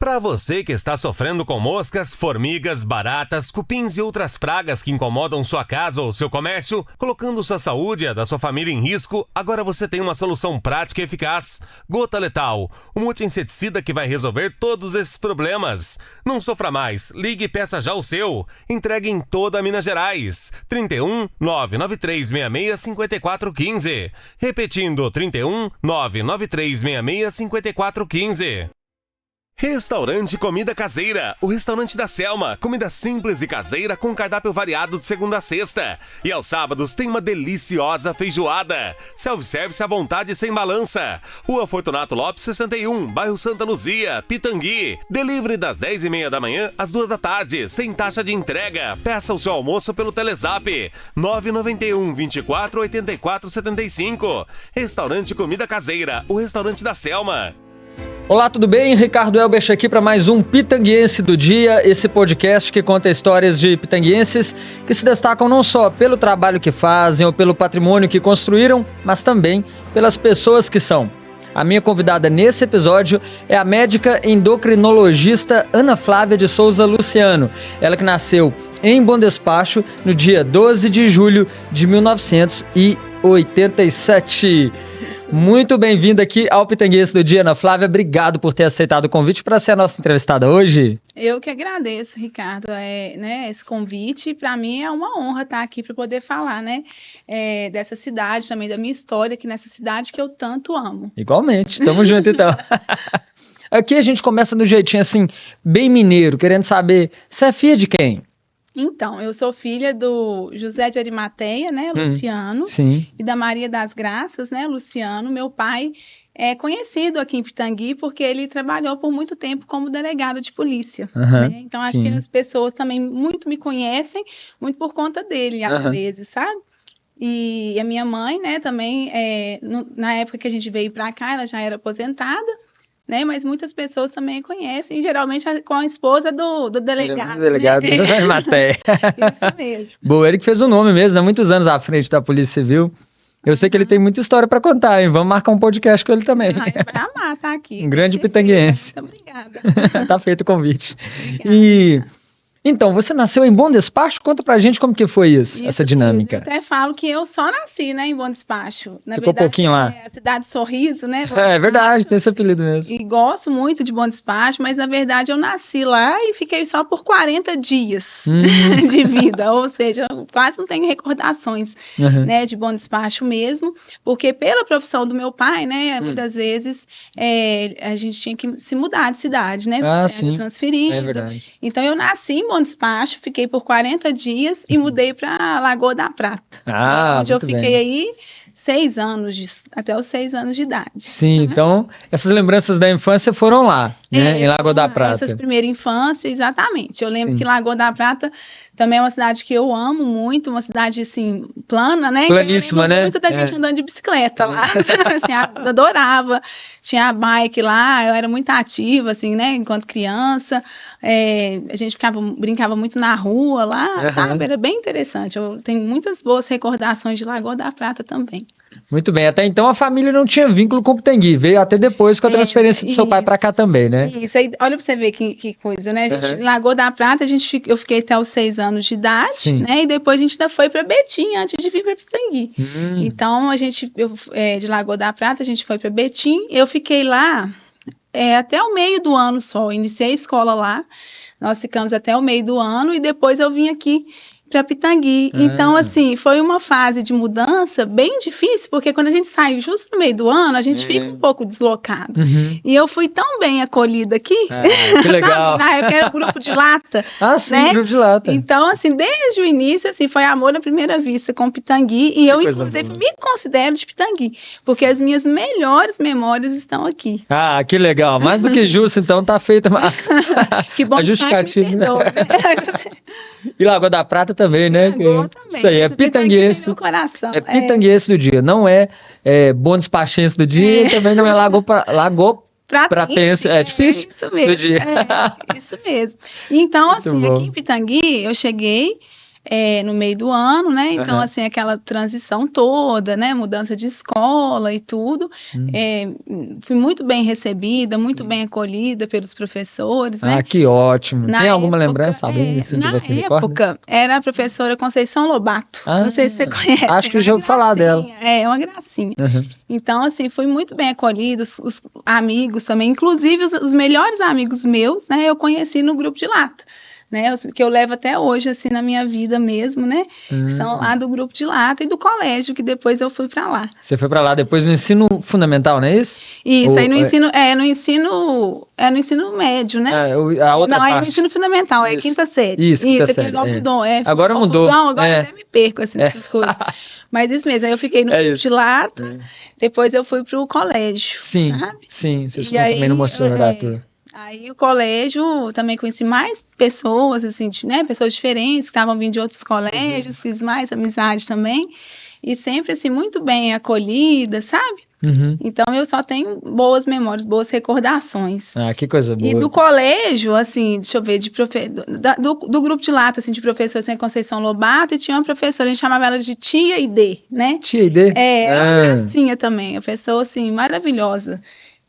Para você que está sofrendo com moscas, formigas, baratas, cupins e outras pragas que incomodam sua casa ou seu comércio, colocando sua saúde e a da sua família em risco, agora você tem uma solução prática e eficaz. Gota Letal, um multi-inseticida que vai resolver todos esses problemas. Não sofra mais, ligue e peça já o seu. Entregue em toda Minas Gerais. 31 99366 5415. Repetindo, 31 99366 5415. Restaurante Comida Caseira, o restaurante da Selma, comida simples e caseira com cardápio variado de segunda a sexta. E aos sábados tem uma deliciosa feijoada. Self-service à vontade sem balança. Rua Fortunato Lopes 61, bairro Santa Luzia, Pitangui. Delivery das 10h30 da manhã às 2 da tarde, sem taxa de entrega. Peça o seu almoço pelo Telezap 991 24 84 75. Restaurante Comida Caseira, o restaurante da Selma. Olá, tudo bem? Ricardo Elbert aqui para mais um Pitanguense do Dia, esse podcast que conta histórias de pitanguenses que se destacam não só pelo trabalho que fazem ou pelo patrimônio que construíram, mas também pelas pessoas que são. A minha convidada nesse episódio é a médica endocrinologista Ana Flávia de Souza Luciano, ela que nasceu em Bom Despacho no dia 12 de julho de 1987. Muito bem-vinda aqui ao Pitanguense do Dia, Ana Flávia. Obrigado por ter aceitado o convite para ser a nossa entrevistada hoje. Eu que agradeço, Ricardo, esse convite. Para mim é uma honra estar aqui para poder falar, dessa cidade, também da minha história aqui nessa cidade que eu tanto amo. Igualmente, estamos juntos então. Aqui a gente começa do jeitinho assim, bem mineiro, querendo saber, você é filha de quem? Então, eu sou filha do José de Arimateia, Luciano, sim. E da Maria das Graças, Luciano. Meu pai é conhecido aqui em Pitangui porque ele trabalhou por muito tempo como delegado de polícia. Então, acho que as pessoas também muito me conhecem, muito por conta dele, às vezes, sabe? E a minha mãe, também, na época que a gente veio para cá, ela já era aposentada. Mas muitas pessoas também conhecem, geralmente com a esposa do delegado. O delegado da Arimateia. Isso mesmo. Boa, ele que fez o nome mesmo, há muitos anos à frente da Polícia Civil. Eu sei que ele tem muita história para contar, hein? Vamos marcar um podcast com ele também. Ele vai amar estar aqui. Um grande pitanguense. Muito obrigada. Tá feito o convite. Obrigada. Então, você nasceu em Bom Despacho? Conta pra gente como que foi isso essa dinâmica. Eu até falo que eu só nasci, em Bom Despacho. Na Ficou verdade, um pouquinho lá. É a cidade Sorriso, É verdade, tem esse apelido mesmo. E gosto muito de Bom Despacho, mas na verdade eu nasci lá e fiquei só por 40 dias de vida. Ou seja, eu quase não tenho recordações de Bom Despacho mesmo, porque pela profissão do meu pai, muitas vezes a gente tinha que se mudar de cidade, sim. Transferido. É verdade. Então eu nasci em Bom Despacho, fiquei por 40 dias e mudei para Lagoa da Prata. Onde eu fiquei aí 6 anos, até os 6 anos de idade. Sim, então essas lembranças da infância foram lá, em Lagoa da Prata. Essas primeiras infâncias, exatamente. Eu lembro que Lagoa da Prata também é uma cidade que eu amo muito, uma cidade, assim, plana, Planíssima, muito da gente andando de bicicleta lá. Assim, eu adorava. Tinha a bike lá, eu era muito ativa, assim, enquanto criança. A gente brincava muito na rua lá, sabe? Era bem interessante. Eu tenho muitas boas recordações de Lagoa da Prata também. Muito bem, até então a família não tinha vínculo com o Pitangui, veio até depois com a transferência do seu pai para cá também, né? Isso, aí, olha pra você ver que coisa, Em Lagoa da Prata, eu fiquei até os 6 anos de idade, e depois a gente ainda foi para Betim, antes de vir para Pitangui. Então, de Lagoa da Prata, a gente foi para Betim, eu fiquei lá até o meio do ano só, iniciei a escola lá, nós ficamos até o meio do ano, e depois eu vim aqui para Pitangui. Então, assim, foi uma fase de mudança bem difícil, porque quando a gente sai justo no meio do ano, a gente fica um pouco deslocado. E eu fui tão bem acolhida aqui. Que legal. Na época era grupo de lata. Sim, grupo de lata. Então, assim, desde o início, assim, foi amor à primeira vista com Pitangui, e eu, inclusive, me considero de Pitangui, porque as minhas melhores memórias estão aqui. Que legal. Mais do que justo, então, tá feita que bom a justificativa. E Lagoa da Prata também, né? Lagoa também. Isso aí, é pitanguense. Meu coração. É pitanguense do dia, não é Bom Despachense do dia, e também não é Pratense. É difícil? Isso mesmo. Do dia. Isso mesmo. Então, muito assim, bom. Aqui em Pitangui, eu cheguei no meio do ano, né? Então, assim, aquela transição toda, né? Mudança de escola e tudo. Fui muito bem recebida, muito bem acolhida pelos professores, né? Que ótimo. Tem alguma lembrança, alguém assim, que você recorda? Na época, era a professora Conceição Lobato. Não sei se você conhece. Acho que eu já ouvi falar dela. É uma gracinha. Então, assim, fui muito bem acolhida, os amigos também, inclusive os melhores amigos meus, né? Eu conheci no grupo de lata. Né, que eu levo até hoje, assim, na minha vida mesmo, né, que são lá do grupo de lata e do colégio, que depois eu fui para lá. Você foi para lá depois do ensino fundamental, não é isso? Isso, aí no ensino médio, né? A outra parte. Não, é no ensino fundamental, é quinta série. Isso, quinta série. Mudou, agora mudou. Agora eu até me perco, assim, nessas coisas. Mas isso mesmo, aí eu fiquei no grupo de lata, depois eu fui pro colégio, sim, sabe? Sim, vocês também não mostraram Aí o colégio, também conheci mais pessoas, assim, né, pessoas diferentes, que estavam vindo de outros colégios, fiz mais amizade também, e sempre, assim, muito bem acolhida, sabe? Então, eu só tenho boas memórias, boas recordações. Que coisa boa. E do colégio, assim, deixa eu ver, do grupo de lata, assim, de professores, tem Conceição Lobato, e tinha uma professora, a gente chamava ela de Tia Idê, né? Tia Idê? Uma gracinha também, uma pessoa, assim, maravilhosa.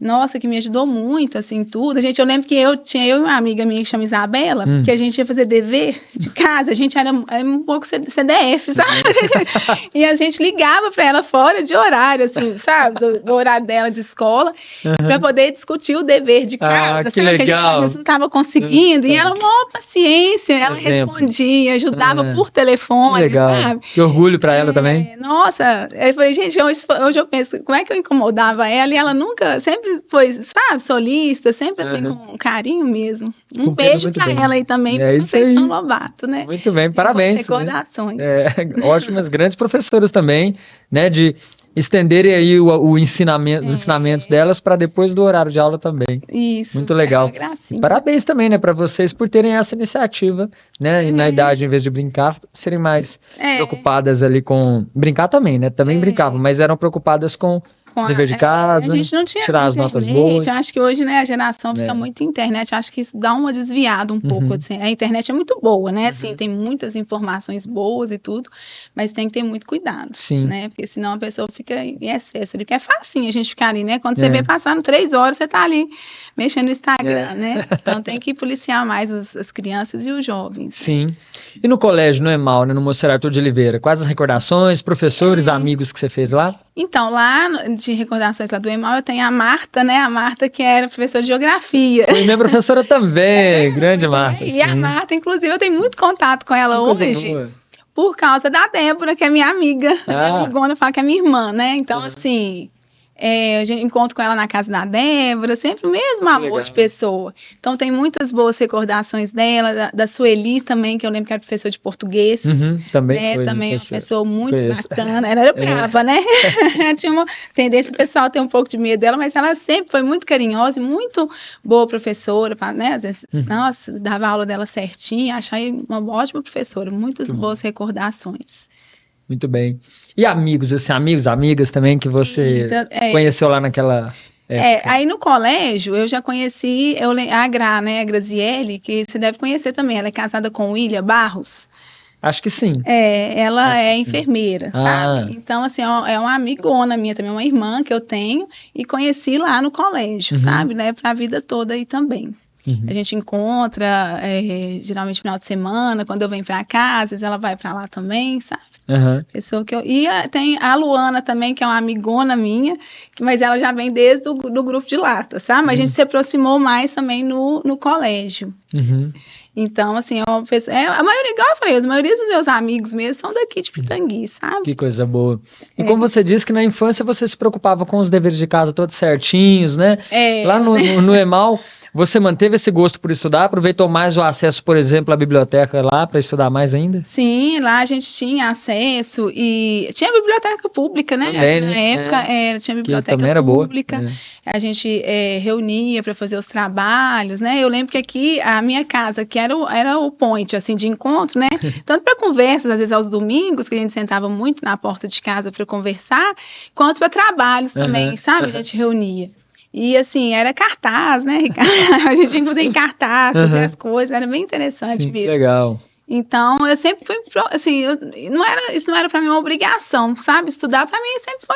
Nossa, que me ajudou muito, assim, tudo. Eu lembro que tinha eu e uma amiga minha que chama Isabela, que a gente ia fazer dever de casa, a gente era um pouco CDF, sabe? E a gente ligava para ela fora de horário, assim, sabe? Do horário dela de escola, para poder discutir o dever de casa, que sabe? legal. Que a gente às vezes não estava conseguindo, e ela, maior paciência, ela respondia, ajudava por telefone, sabe? Que orgulho para ela também. Nossa, eu falei, gente, hoje eu penso, como é que eu incomodava ela, e ela nunca, sempre foi, sabe, solista, sempre assim, com carinho mesmo. Um beijo pra ela aí também, pra Conceição Lobato, né? Muito bem, parabéns. Recordações. Ótimas, grandes professoras também, né, de estenderem aí os ensinamentos delas para depois do horário de aula também. Isso. Muito legal. Parabéns também, né, para vocês por terem essa iniciativa, né, e na idade, em vez de brincar, serem mais preocupadas ali com... Brincar também, né, também brincavam, mas eram preocupadas com dever de casa, a gente não tinha tirar as notas boas. Eu acho que hoje, né, a geração fica muito internet, eu acho que isso dá uma desviada um pouco, assim. A internet é muito boa, né, assim, tem muitas informações boas e tudo, mas tem que ter muito cuidado, né, porque senão a pessoa fica em excesso ali, porque é facinho a gente ficar ali, né, quando você vê passando 3 horas, você tá ali mexendo no Instagram, né, então tem que policiar mais as crianças e os jovens. Sim. E no colégio, no EMAL, né, no Moceiro Arthur de Oliveira, quais as recordações, professores, amigos que você fez lá? Então, lá de recordações lá do EMAL, eu tenho a Marta, né? A Marta, que era professora de geografia. Foi minha professora também, grande Marta. E a Marta, inclusive, eu tenho muito contato com ela hoje, por causa da Débora, que é minha amiga. Minha amigona, fala que é minha irmã, né? Então, assim... eu encontro com ela na casa da Débora, sempre o mesmo amor de pessoa. Então, tem muitas boas recordações dela, da Sueli também, que eu lembro que era professora de português. Também né? foi. Também uma pessoa muito bacana. Ela era brava, né? Tinha uma tendência o pessoal ter um pouco de medo dela, mas ela sempre foi muito carinhosa e muito boa professora, né? Às vezes, nossa, dava a aula dela certinho, achei uma ótima professora, muitas boas recordações. Muito bem. E amigos, assim, amigas também que você conheceu lá naquela época? Aí no colégio eu já conheci a Gra, né, a Graziele, que você deve conhecer também, ela é casada com o William Barros. Acho que sim. Ela é enfermeira, sabe? Então, assim, é uma amigona minha também, uma irmã que eu tenho, e conheci lá no colégio, sabe? Né, pra vida toda aí também. A gente encontra, geralmente no final de semana, quando eu venho pra casa, às vezes ela vai pra lá também, sabe? Pessoa que e tem a Luana também, que é uma amigona minha, mas ela já vem desde do grupo de lata, sabe? Mas a gente se aproximou mais também no colégio. Então, assim, a maioria, igual eu falei, a maioria dos meus amigos mesmo são daqui de Pitangui, sabe? Que coisa boa. E como você disse que na infância você se preocupava com os deveres de casa todos certinhos, né? Lá no EMAL, você manteve esse gosto por estudar? Aproveitou mais o acesso, por exemplo, à biblioteca lá para estudar mais ainda? Sim, lá a gente tinha acesso e tinha biblioteca pública, né? Também, na época tinha biblioteca pública. A gente reunia para fazer os trabalhos, né? Eu lembro que aqui a minha casa, que era o point assim, de encontro, né? Tanto para conversas, às vezes aos domingos, que a gente sentava muito na porta de casa para conversar, quanto para trabalhos também, sabe? A gente reunia. E assim, era cartaz, né, Ricardo? A gente tinha que fazer em cartaz, fazer as coisas, era bem interessante mesmo. Legal. Então, eu sempre fui, assim, isso não era para mim uma obrigação, sabe? Estudar para mim sempre foi.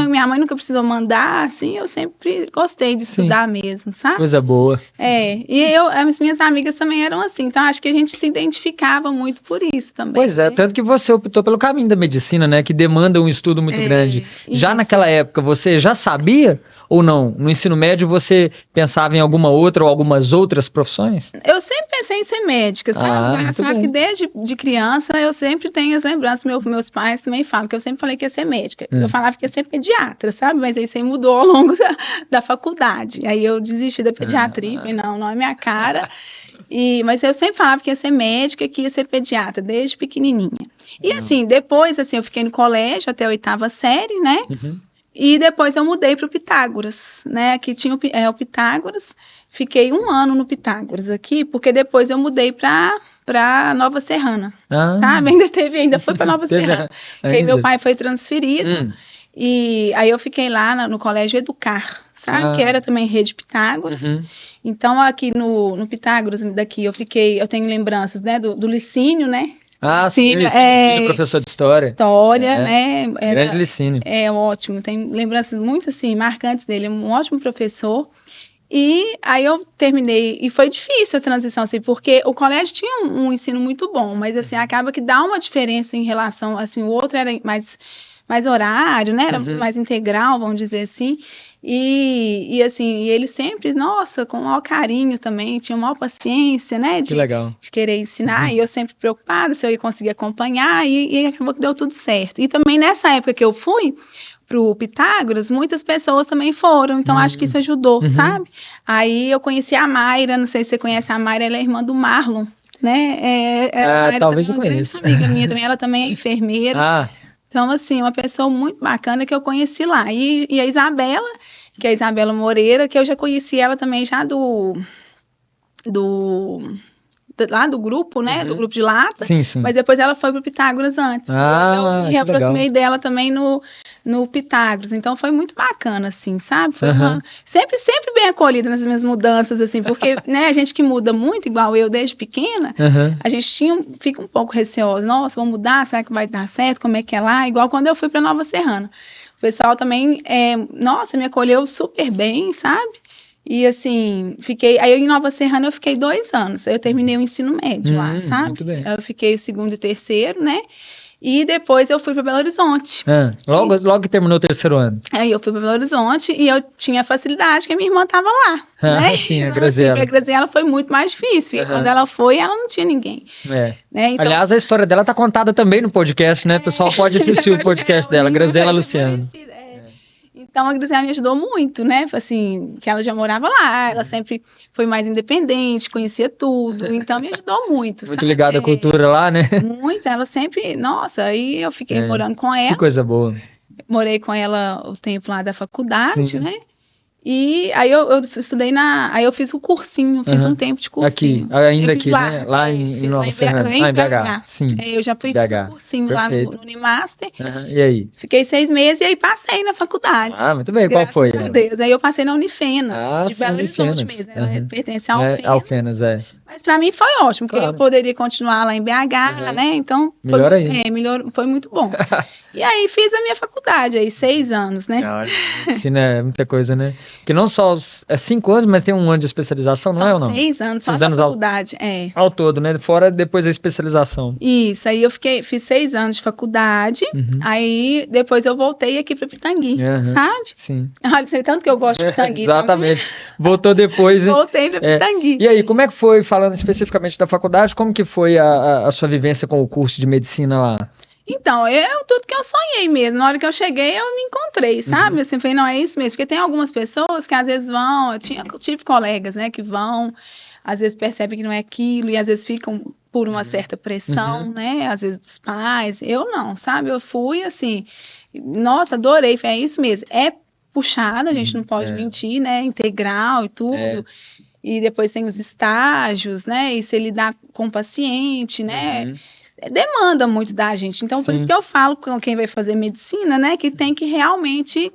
Minha mãe nunca precisou mandar, assim, eu sempre gostei de estudar mesmo, sabe? Coisa boa. E as minhas amigas também eram assim, então acho que a gente se identificava muito por isso também. Pois é, tanto que você optou pelo caminho da medicina, né? Que demanda um estudo muito grande. Já naquela época, você já sabia? Ou não? No ensino médio você pensava em alguma outra ou algumas outras profissões? Eu sempre pensei em ser médica, sabe? Engraçado que desde de criança eu sempre tenho as lembranças. Meus pais também falam que eu sempre falei que ia ser médica. Eu falava que ia ser pediatra, sabe? Mas aí mudou ao longo da faculdade. Aí eu desisti da pediatria, falei, não é minha cara. Mas eu sempre falava que ia ser médica, que ia ser pediatra, desde pequenininha. E assim, depois eu fiquei no colégio até a 8ª série, né? E depois eu mudei para o Pitágoras, né? Aqui tinha o Pitágoras, fiquei 1 ano no Pitágoras aqui, porque depois eu mudei para Nova Serrana, sabe? Ainda foi para Nova Serrana, porque meu pai foi transferido, e aí eu fiquei lá no Colégio Educar, sabe? Que era também rede Pitágoras. Então aqui no Pitágoras daqui eu tenho lembranças, né? Do Licínio, né? Sim, professor de história. Né? Grande Licínio. É ótimo, tem lembranças muito assim, marcantes dele, é um ótimo professor. E aí eu terminei, e foi difícil a transição, assim, porque o colégio tinha um ensino muito bom, mas assim, acaba que dá uma diferença em relação, assim, o outro era mais horário, né? Era mais integral, vamos dizer assim. E assim, ele sempre, nossa, com o maior carinho também, tinha maior paciência, né? Que legal. De querer ensinar, e eu sempre preocupada se eu ia conseguir acompanhar, e acabou que deu tudo certo. E também nessa época que eu fui pro Pitágoras, muitas pessoas também foram, então acho que isso ajudou, sabe? Aí eu conheci a Mayra, não sei se você conhece a Mayra, ela é irmã do Marlon, né? Talvez eu conheça. Uma amiga minha também, ela também é enfermeira. Então, assim, uma pessoa muito bacana que eu conheci lá. E a Isabela, que é a Isabela Moreira, que eu já conheci ela também já lá do grupo, né? Do grupo de Lata. Sim. Mas depois ela foi pro Pitágoras antes. Então, eu me aproximei dela também no Pitágoras. Então, foi muito bacana, assim, sabe? Foi sempre bem acolhida nessas minhas mudanças, assim, porque, né, a gente que muda muito, igual eu, desde pequena, a gente fica um pouco receosa. Nossa, vamos mudar? Será que vai dar certo? Como é que é lá? Igual quando eu fui pra Nova Serrana. O pessoal também, me acolheu super bem, sabe? E assim, aí em Nova Serrana eu fiquei 2 anos. Aí eu terminei o ensino médio lá, sabe? Muito bem. Eu fiquei o 2º e 3º, né? E depois eu fui para Belo Horizonte. Logo que terminou o 3º ano. Aí eu fui para Belo Horizonte e eu tinha facilidade que a minha irmã estava lá. Né? Sim, a então, Graziela. Assim, a Graziela foi muito mais difícil. Quando ela foi, ela não tinha ninguém. Né? Então, aliás, a história dela tá contada também no podcast, né? O pessoal pode assistir o podcast dela, Graziela Luciano. Então, a Graziela me ajudou muito, né? Assim, que ela já morava lá, ela sempre foi mais independente, conhecia tudo, então me ajudou muito. Muito ligada à cultura lá, né? Muito, ela sempre, nossa, aí eu fiquei morando com ela. Que coisa boa. Morei com ela o tempo lá da faculdade, né? E aí eu estudei aí eu fiz o cursinho, fiz um tempo de cursinho. Ainda aqui, lá, né? Lá em Nova Serrana. Em BH. Sim. Eu já fui fazer o cursinho lá no Unimaster. E aí? Fiquei 6 meses e aí passei na faculdade. Muito bem. Qual foi? Meu Deus. Aí eu passei na Unifena, de Belo Horizonte mesmo. Ela pertence à Alfenas. Alfenas, Mas pra mim foi ótimo, porque eu poderia continuar lá em BH, né? Então, melhor ainda. Foi muito bom. E aí fiz a minha faculdade, aí 6 anos, né? Ensina é muita coisa, né? Porque não só 5 anos, mas tem 1 ano de especialização, não é ou não? 6 anos, só na faculdade, ao todo, né? Fora depois a especialização. Isso, aí fiz 6 anos de faculdade, aí depois eu voltei aqui para Pitangui, sabe? Sim. Olha, sei tanto que eu gosto de Pitangui. Exatamente. Voltou depois. Voltei para Pitangui. E aí, como é que foi, falando especificamente da faculdade, como que foi a sua vivência com o curso de medicina lá? Então, tudo que eu sonhei mesmo. Na hora que eu cheguei, eu me encontrei, sabe? Assim, falei, não, é isso mesmo. Porque tem algumas pessoas que às vezes vão, eu tive colegas, né, que vão, às vezes percebem que não é aquilo, e às vezes ficam por uma certa pressão, né, às vezes dos pais. Eu não, sabe? Eu fui, assim, nossa, adorei, falei, é isso mesmo. É puxado, a gente não pode mentir, né, integral e tudo. E depois tem os estágios, né, e se lidar com o paciente, né, demanda muito da gente. Então, por isso que eu falo com quem vai fazer medicina, né, que tem que realmente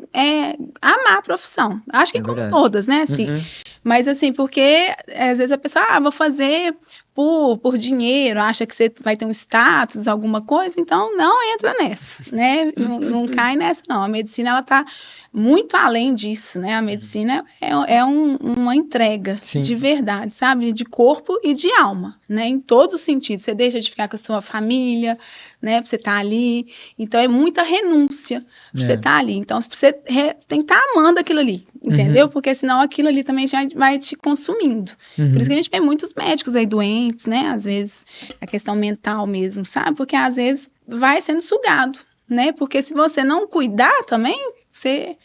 amar a profissão. Acho que com todas, né, assim. Mas, assim, porque às vezes a pessoa, vou fazer por dinheiro, acha que você vai ter um status, alguma coisa, então não entra nessa, né? Não cai nessa, não. A medicina, ela tá muito além disso, né? A medicina é uma entrega de verdade, sabe? De corpo e de alma, né? Em todos os sentidos. Você deixa de ficar com a sua família, né? Você tá ali. Então, é muita renúncia pra você tá ali. Então, você tem que estar amando aquilo ali, entendeu? Porque senão aquilo ali também já vai te consumindo. Por isso que a gente vê muitos médicos aí doentes, né? Às vezes, a questão mental mesmo, sabe? Porque às vezes vai sendo sugado, né? Porque se você não cuidar também, você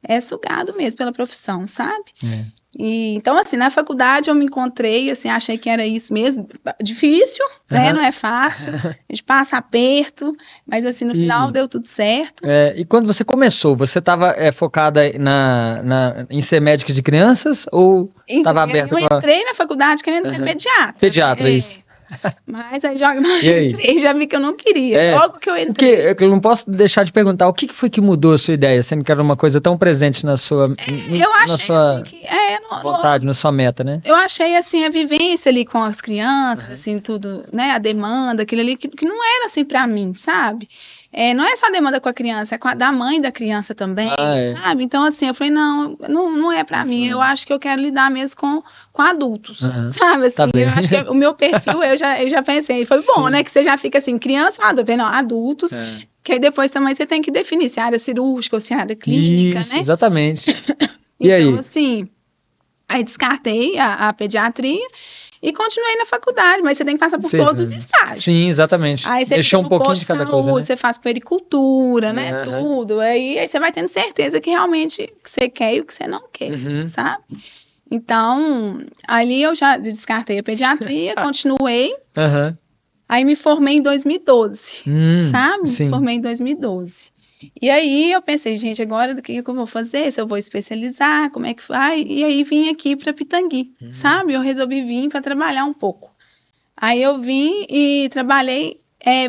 é sugado mesmo pela profissão, sabe? E, então, assim, na faculdade eu me encontrei, assim, achei que era isso mesmo. Difícil, né? Não é fácil. A gente passa aperto, mas, assim, no final deu tudo certo. E quando você começou, você estava focada em ser médica de crianças ou estava aberta? Eu entrei na faculdade querendo ser pediatra. Pediatra, isso. Mas aí já vi que eu não queria. Logo que eu entrei. Porque eu não posso deixar de perguntar o que foi que mudou a sua ideia, sendo que era uma coisa tão presente na sua, vontade, na sua meta, né? Eu achei assim a vivência ali com as crianças, assim, tudo, né? A demanda, aquilo ali que não era assim pra mim, sabe? Não é só a demanda com a criança, é da mãe da criança também, sabe? Então, assim, eu falei, não é pra mim. Eu acho que eu quero lidar mesmo com adultos, sabe? Assim, eu acho que o meu perfil, eu já pensei, foi bom, né? Que você já fica assim, criança ou adulto? Eu falei, não, adultos, que aí depois também você tem que definir se é área cirúrgica ou se é área clínica, né? Exatamente. E aí? Então, assim, aí descartei a pediatria. E continuei na faculdade, mas você tem que passar por todos os estágios. Sim, exatamente. Aí você deixou um pouquinho de cada coisa, né? Você faz puericultura, né? Tudo. Aí você vai tendo certeza que realmente que você quer e o que você não quer, sabe? Então, ali eu já descartei a pediatria, continuei. Aí me formei em 2012, sabe? Me formei em 2012. E aí eu pensei, gente, agora o que eu vou fazer? Se eu vou especializar, como é que vai? E aí vim aqui para Pitangui, sabe? Eu resolvi vir para trabalhar um pouco. Aí eu vim e trabalhei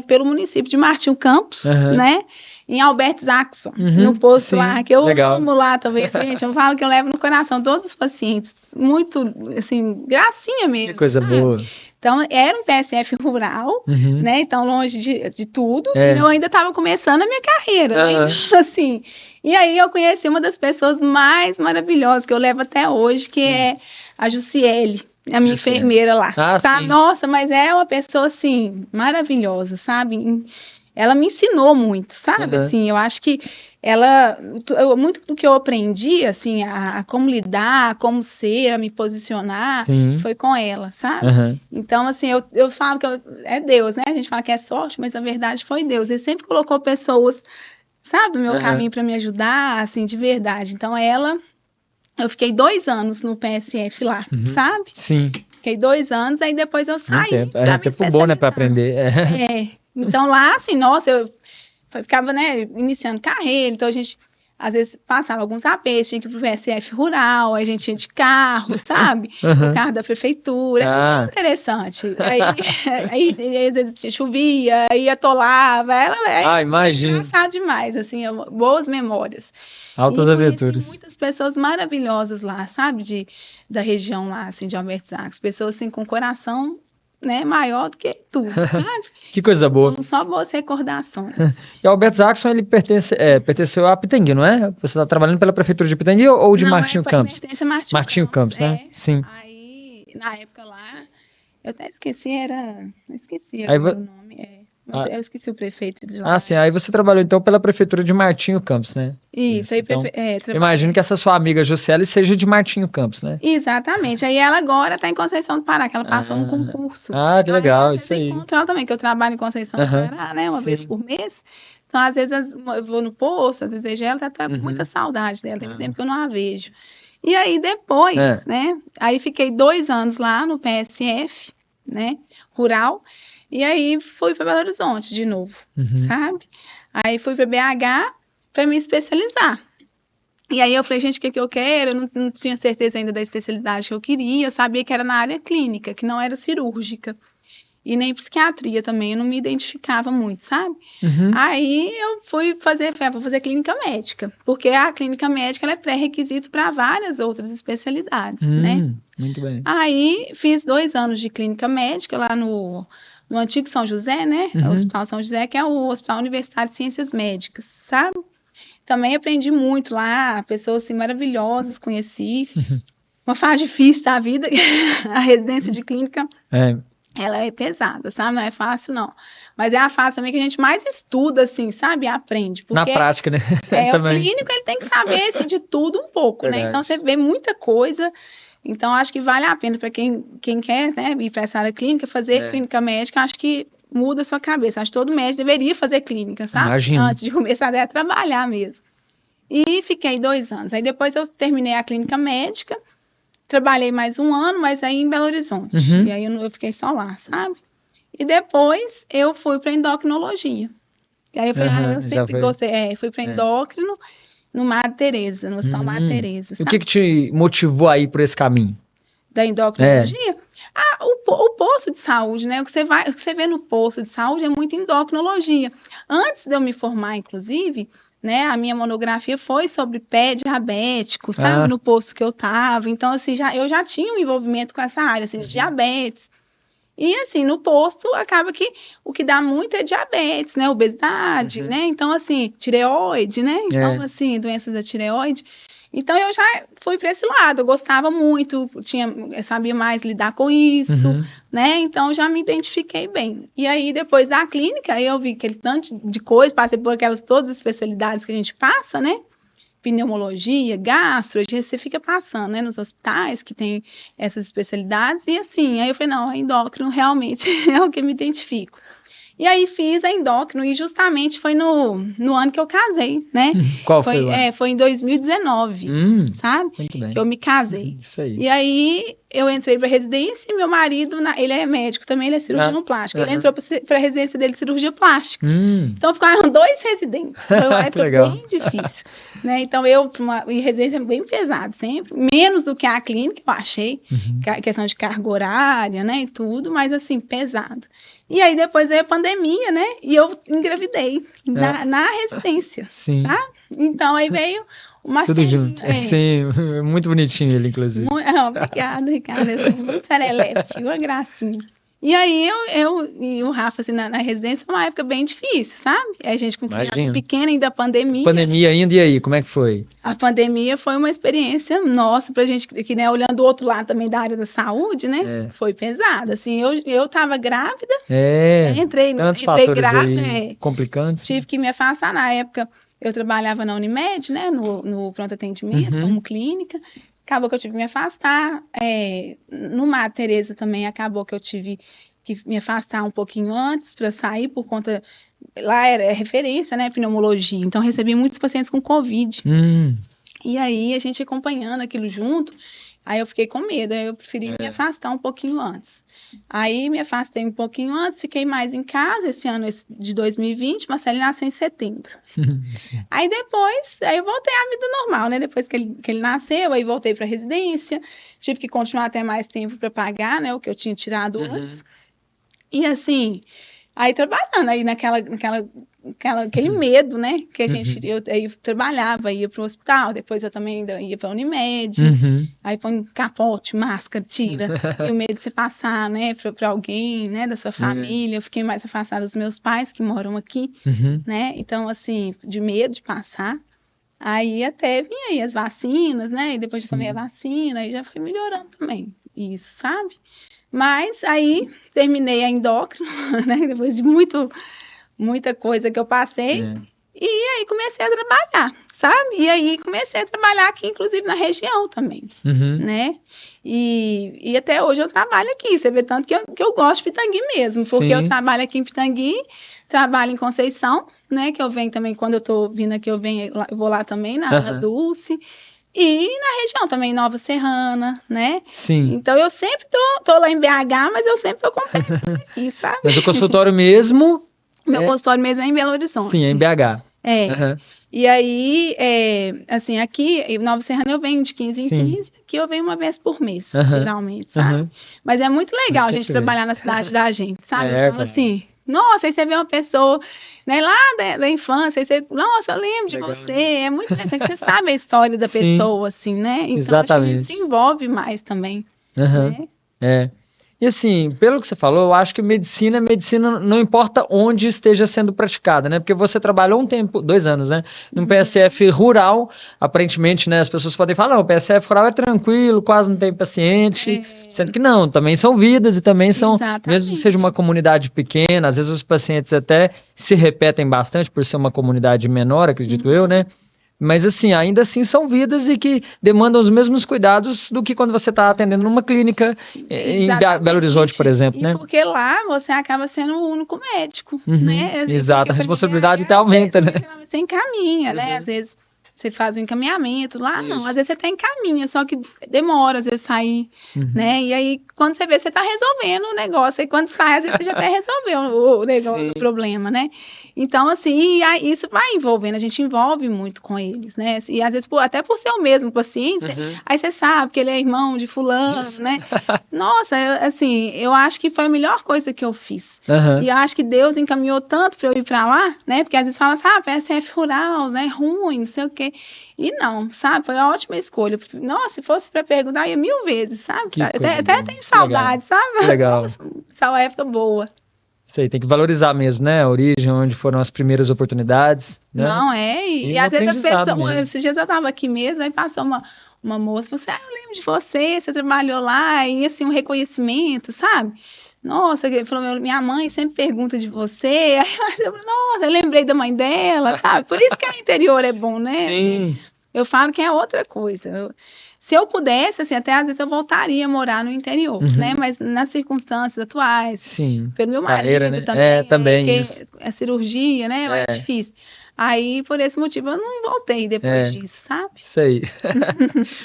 pelo município de Martinho Campos, né? Em Alberto Jackson, no posto lá, que eu amo lá também. Gente, eu falo que eu levo no coração todos os pacientes. Muito, assim, gracinha mesmo. Que coisa boa. Então, era um PSF rural, né? Então, longe de tudo. E eu ainda estava começando a minha carreira, né? Então, assim... E aí, eu conheci uma das pessoas mais maravilhosas que eu levo até hoje, que é a Jussiele, a minha enfermeira lá. Tá? Nossa, mas é uma pessoa, assim, maravilhosa, sabe? Ela me ensinou muito, sabe? Assim, eu acho que muito do que eu aprendi, assim, a como lidar, a como ser, a me posicionar, foi com ela, sabe? Então, assim, eu falo que é Deus, né? A gente fala que é sorte, mas na verdade foi Deus. Ele sempre colocou pessoas, sabe, do meu caminho para me ajudar, assim, de verdade. Então, eu fiquei 2 anos no PSF lá, sabe? Fiquei 2 anos, aí depois eu saí. É tempo bom, né, para aprender. Então, lá, assim, nossa, eu ficava, né, iniciando carreira, então a gente, às vezes, passava alguns apertos, tinha que ir pro PSF rural, aí a gente ia de carro, sabe? O carro da prefeitura, muito interessante. Aí, às vezes, chovia, aí atolava, imagina. Engraçado demais, assim, boas memórias. Altas aventuras. Muitas pessoas maravilhosas lá, sabe? Da região lá, assim, de Alberto Jackson, pessoas, assim, com coração, né, maior do que tudo, sabe? Que coisa boa. Então, só boas recordações. E o Alberto Jackson, ele pertenceu a Pitangui, não é? Você está trabalhando pela prefeitura de Pitangui ou de Martinho Campos? Pertence a Martinho Campos, né? Sim. Aí, na época lá, eu até esqueci, agora o nome, eu esqueci o prefeito de lá. Sim, aí você trabalhou então pela prefeitura de Martinho Campos, né? Isso, aí então, imagino que essa sua amiga Jussiele seja de Martinho Campos, né? Exatamente, aí ela agora está em Conceição do Pará, que ela passou no concurso. Que legal, isso aí. Encontro ela também, que eu trabalho em Conceição do Pará, né, uma vez por mês. Então, às vezes eu vou no posto, às vezes vejo ela, tá com muita saudade dela, tem muito tempo que eu não a vejo. E aí depois, né, aí fiquei 2 anos lá no PSF, né, rural. E aí fui para Belo Horizonte de novo, sabe? Aí fui para BH para me especializar. E aí eu falei, gente, o que eu quero? Eu não tinha certeza ainda da especialidade que eu queria. Eu sabia que era na área clínica, que não era cirúrgica. e nem psiquiatria também, eu não me identificava muito, sabe? Aí eu fui fazer clínica médica, porque a clínica médica ela é pré-requisito para várias outras especialidades, né? Muito bem. Aí fiz 2 anos de clínica médica lá no antigo São José, né? O Hospital São José, que é o Hospital Universitário de Ciências Médicas, sabe? Também aprendi muito lá, pessoas assim, maravilhosas, conheci. Uma fase difícil da vida, a residência de clínica, ela é pesada, sabe? Não é fácil, não. Mas é a fase também que a gente mais estuda, assim, sabe? E aprende. Porque na prática, né? O clínico, ele tem que saber, assim, de tudo um pouco, né? Então, você vê muita coisa. Então, acho que vale a pena para quem quer, né, ir para essa área clínica, fazer clínica médica, acho que muda a sua cabeça. Acho que todo médico deveria fazer clínica, sabe? Imagino. Antes de começar a trabalhar mesmo. E fiquei 2 anos. Aí depois eu terminei a clínica médica, trabalhei mais 1 ano, mas aí em Belo Horizonte. E aí eu fiquei só lá, sabe? E depois eu fui para endocrinologia. E aí eu falei, eu sempre gostei. Fui para endócrino no Madre Teresa, no Hospital Madre Teresa. E o que te motivou a ir por esse caminho? Da endocrinologia? O posto de saúde, né? O que você vê no posto de saúde é muito endocrinologia. Antes de eu me formar, inclusive, né, a minha monografia foi sobre pé diabético, sabe? No posto que eu estava. Então, assim, eu já tinha um envolvimento com essa área, assim, de diabetes. E, assim, no posto, acaba que o que dá muito é diabetes, né? Obesidade, né? Então, assim, tireoide, né? Então, assim, doenças da tireoide. Então, eu já fui para esse lado, eu gostava muito, eu sabia mais lidar com isso, né? Então, já me identifiquei bem. E aí, depois da clínica, eu vi aquele tanto de coisa, passei por todas as especialidades que a gente passa, né? Pneumologia, gastro, você fica passando, né, nos hospitais que tem essas especialidades, e assim, aí eu falei, não, a endócrino realmente é o que eu me identifico. E aí fiz a endócrino, e justamente foi no ano que eu casei, né? Qual foi o ano? Foi em 2019, sabe? Muito bem. Que eu me casei. Isso aí. E aí eu entrei para residência e meu marido, ele é médico também, ele é cirurgião plástico. Ele entrou para a residência dele de cirurgia plástica. Então ficaram 2 residentes. Foi uma época bem difícil. Né? Então e residência bem pesada sempre, menos do que a clínica, eu achei, questão de carga horária, né, e tudo, mas assim, pesado. E aí depois veio a pandemia, né, e eu engravidei na residência, sabe? Então aí veio uma tudo junto. Sim, muito bonitinho ele, inclusive. Obrigada, Ricardo, eu sou muito serelepe, uma gracinha. E aí eu e o Rafa, assim, na residência, foi uma época bem difícil, sabe? A gente com criança pequena ainda, pandemia. Pandemia ainda, e aí, como é que foi? A pandemia foi uma experiência nossa pra gente, que, né, olhando do outro lado também da área da saúde, né? Foi pesada, assim, eu tava grávida, entrei grávida, complicantes. Tive que me afastar. Na época, eu trabalhava na Unimed, né, no pronto atendimento, como clínica. Acabou que eu tive que me afastar. No Madre Teresa também acabou que eu tive que me afastar um pouquinho antes para sair, por conta... Lá era referência, né? Pneumologia. Então, recebi muitos pacientes com Covid. E aí, a gente acompanhando aquilo junto, aí eu fiquei com medo. Aí eu preferi me afastar um pouquinho antes. Aí, me afastei um pouquinho antes, fiquei mais em casa. Esse ano de 2020, Marcelo nasceu em setembro. Aí depois, eu voltei à vida normal, né? Depois que ele nasceu, aí voltei para residência. Tive que continuar até mais tempo para pagar, né? O que eu tinha tirado antes. E assim, aí trabalhando aí aquele medo, né? Que a gente, eu trabalhava, ia para o hospital, depois eu também ia para a Unimed. Aí põe capote, máscara, tira. E o medo de você passar, né? Para alguém, né? Da sua família. Eu fiquei mais afastada dos meus pais, que moram aqui, né? Então, assim, de medo de passar. Aí até vinha aí as vacinas, né? E depois de tomei a vacina, aí já foi melhorando também. Isso, sabe? Mas aí terminei a endócrino, né? Depois de muita coisa que eu passei. E aí comecei a trabalhar, sabe? E aí comecei a trabalhar aqui, inclusive na região também, né? E até hoje eu trabalho aqui. Você vê tanto que eu gosto de Pitangui mesmo, porque eu trabalho aqui em Pitangui, trabalho em Conceição, né? Que eu venho também, quando eu tô vindo aqui, eu vou lá também, na Ana Dulce. E na região também, Nova Serrana, né? Então eu sempre tô lá em BH, mas eu sempre tô com peça aqui, sabe? Mas o consultório mesmo... Meu consultório mesmo é em Belo Horizonte. Sim, é em BH. E aí, assim, aqui em Nova Serrana eu venho de 15 em 15, aqui eu venho uma vez por mês, geralmente, sabe? Mas é muito legal a gente trabalhar na cidade da gente, sabe? Eu falo assim, nossa, aí você vê uma pessoa, né, lá da infância, aí você, nossa, eu lembro de você, é muito interessante, você sabe a história da pessoa, assim, né? Então, acho que a gente se envolve mais também, né? E assim, pelo que você falou, eu acho que medicina não importa onde esteja sendo praticada, né? Porque você trabalhou um tempo, 2 anos, né? Num PSF rural, aparentemente, né? As pessoas podem falar, não, o PSF rural é tranquilo, quase não tem paciente, sendo que não, também são vidas e também são, mesmo que seja uma comunidade pequena, às vezes os pacientes até se repetem bastante por ser uma comunidade menor, acredito eu, né? Mas assim, ainda assim são vidas e que demandam os mesmos cuidados do que quando você está atendendo numa clínica em Belo Horizonte, por exemplo, né? Porque lá você acaba sendo o único médico, né? Exato, a responsabilidade até aumenta, né? Geralmente você encaminha, né? Às vezes você faz um encaminhamento, lá não, às vezes você até encaminha, só que demora às vezes sair, né? E aí, quando você vê, você tá resolvendo o negócio, e quando sai, às vezes você já até resolveu o negócio, o problema, né? Então, assim, isso vai envolvendo, a gente envolve muito com eles, né? E às vezes, até por ser o mesmo paciente, aí você sabe que ele é irmão de fulano, né? Nossa, assim, eu acho que foi a melhor coisa que eu fiz. E eu acho que Deus encaminhou tanto para eu ir para lá, né? Porque às vezes fala assim, PSF rural, né? Ruim, não sei o quê. E não, sabe? Foi uma ótima escolha. Nossa, se fosse para perguntar, eu ia 1000 vezes, sabe? Até tenho saudade, sabe? Legal. Nossa, essa é uma época boa. Sei, tem que valorizar mesmo, né? A origem, onde foram as primeiras oportunidades, né? Não, e às vezes as pessoas... Esses dias eu estava aqui mesmo, aí passou uma moça, falou assim, eu lembro de você trabalhou lá, e assim, um reconhecimento, sabe? Nossa, ele falou, minha mãe sempre pergunta de você. Aí eu falei, nossa, eu lembrei da mãe dela, sabe? Por isso que o interior é bom, né? Sim. Eu falo que é outra coisa. Se eu pudesse, assim, até às vezes eu voltaria a morar no interior, né? Mas nas circunstâncias atuais, pelo meu marido carreira, né? também, também isso. A cirurgia, né? É mais difícil. Aí, por esse motivo, eu não voltei depois disso, sabe? Isso aí.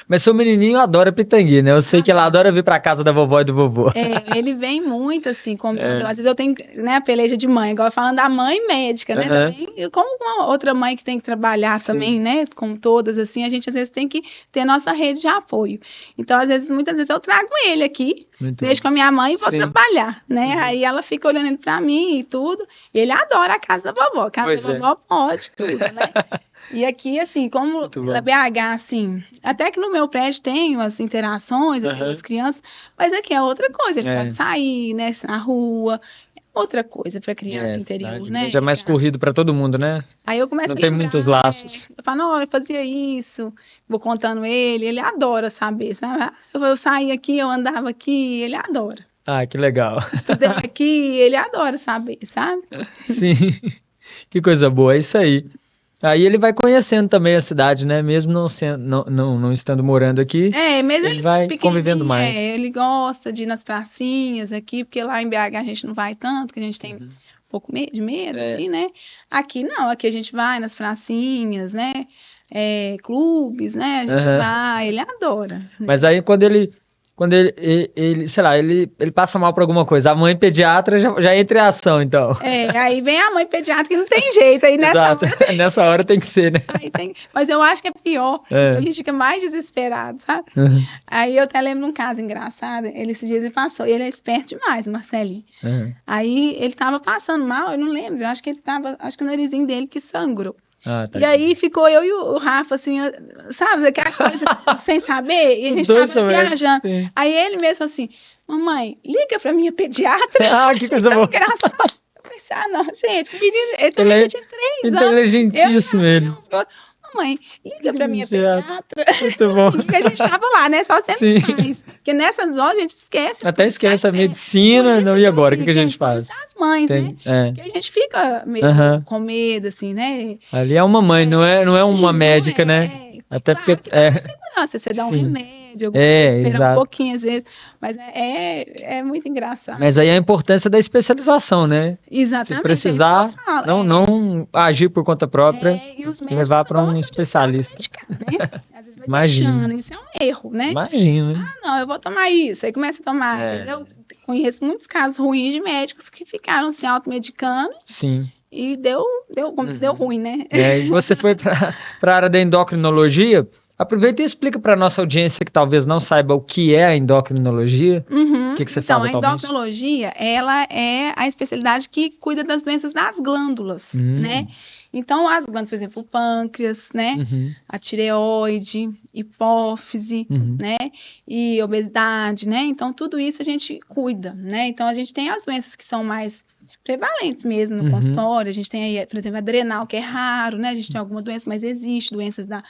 Mas seu menininho adora pitangui, né? Eu sei que ela adora vir pra casa da vovó e do vovô. Ele vem muito, assim, às vezes eu tenho, né, a peleja de mãe, igual falando da mãe médica, né? Também, como uma outra mãe que tem que trabalhar também, né? Com todas, assim, a gente às vezes tem que ter nossa rede de apoio. Então, muitas vezes eu trago ele aqui, deixo com a minha mãe e vou trabalhar, né? Aí ela fica olhando ele pra mim e tudo. E ele adora a casa da vovó. A casa da vovó pode tudo, né? E aqui, assim, como a BH, assim, até que no meu prédio tem as interações, assim, com as crianças, mas aqui é outra coisa, ele pode sair, né, na rua, é outra coisa para criança interior, né? Já é mais corrido para todo mundo, né? Aí eu começo a lembrar, muitos laços. Eu falo, não, eu fazia isso, vou contando ele adora saber, sabe? Eu saía aqui, eu andava aqui, ele adora. Ah, que legal. Estudei aqui, ele adora saber, sabe? Sim, que coisa boa, é isso aí. Aí ele vai conhecendo também a cidade, né? Mesmo não estando morando aqui, mesmo ele vai convivendo mais. Ele gosta de ir nas pracinhas aqui, porque lá em BH a gente não vai tanto, que a gente tem um pouco de medo, assim, né? Aqui não, aqui a gente vai nas pracinhas, né? Clubes, né? A gente vai, ele adora. Mas aí quando ele sei lá, ele passa mal por alguma coisa, a mãe pediatra já entra em ação, então. Aí vem a mãe pediatra que não tem jeito, aí nessa hora tem que ser, né? Mas eu acho que é pior, a gente fica mais desesperado, sabe? Aí eu até lembro de um caso engraçado, esses dias ele passou, e ele é esperto demais, o Marcelinho. Aí ele tava passando mal, eu não lembro, acho que o narizinho dele que sangrou. E aí ficou eu e o Rafa, assim, sabe, aquela coisa sem saber, e a gente tava viajando. Sim. Aí ele mesmo assim, mamãe, liga pra minha pediatra. Que coisa boa. Engraçado. Eu pensei, não, gente, o menino, ele tinha 3 anos. Inteligentíssimo ele. Mamãe, liga pra minha pediatra. Muito bom. Porque a gente tava lá, né, só sendo pais. Porque nessas horas a gente esquece. Até esquece a medicina, não, e agora, o que a gente faz? As mães, né? Porque a gente fica mesmo com medo, assim, né? Ali é uma mãe, não é uma médica, né? Até porque... segurança, você dá um remédio, espera exato. um pouquinho às vezes, mas é muito engraçado. Mas aí a importância da especialização, né? Exatamente. Se precisar, não agir por conta própria, e levar para um especialista. Né? Às vezes vai Imagina. Isso é um erro, né? Imagina. Não, eu vou tomar isso, aí começa a tomar. Eu conheço muitos casos ruins de médicos que ficaram se automedicando. Sim. e deu ruim, né? E você foi para a área da endocrinologia. Aproveita e explica para a nossa audiência que talvez não saiba o que é a endocrinologia. O que você faz atualmente? Então, a endocrinologia, ela é a especialidade que cuida das doenças das glândulas, né? Então, as glândulas, por exemplo, o pâncreas, né? A tireoide, hipófise, né? E obesidade, né? Então, tudo isso a gente cuida, né? Então, a gente tem as doenças que são mais prevalentes mesmo no consultório. A gente tem aí, por exemplo, adrenal, que é raro, né? A gente tem alguma doença, mas existe doenças da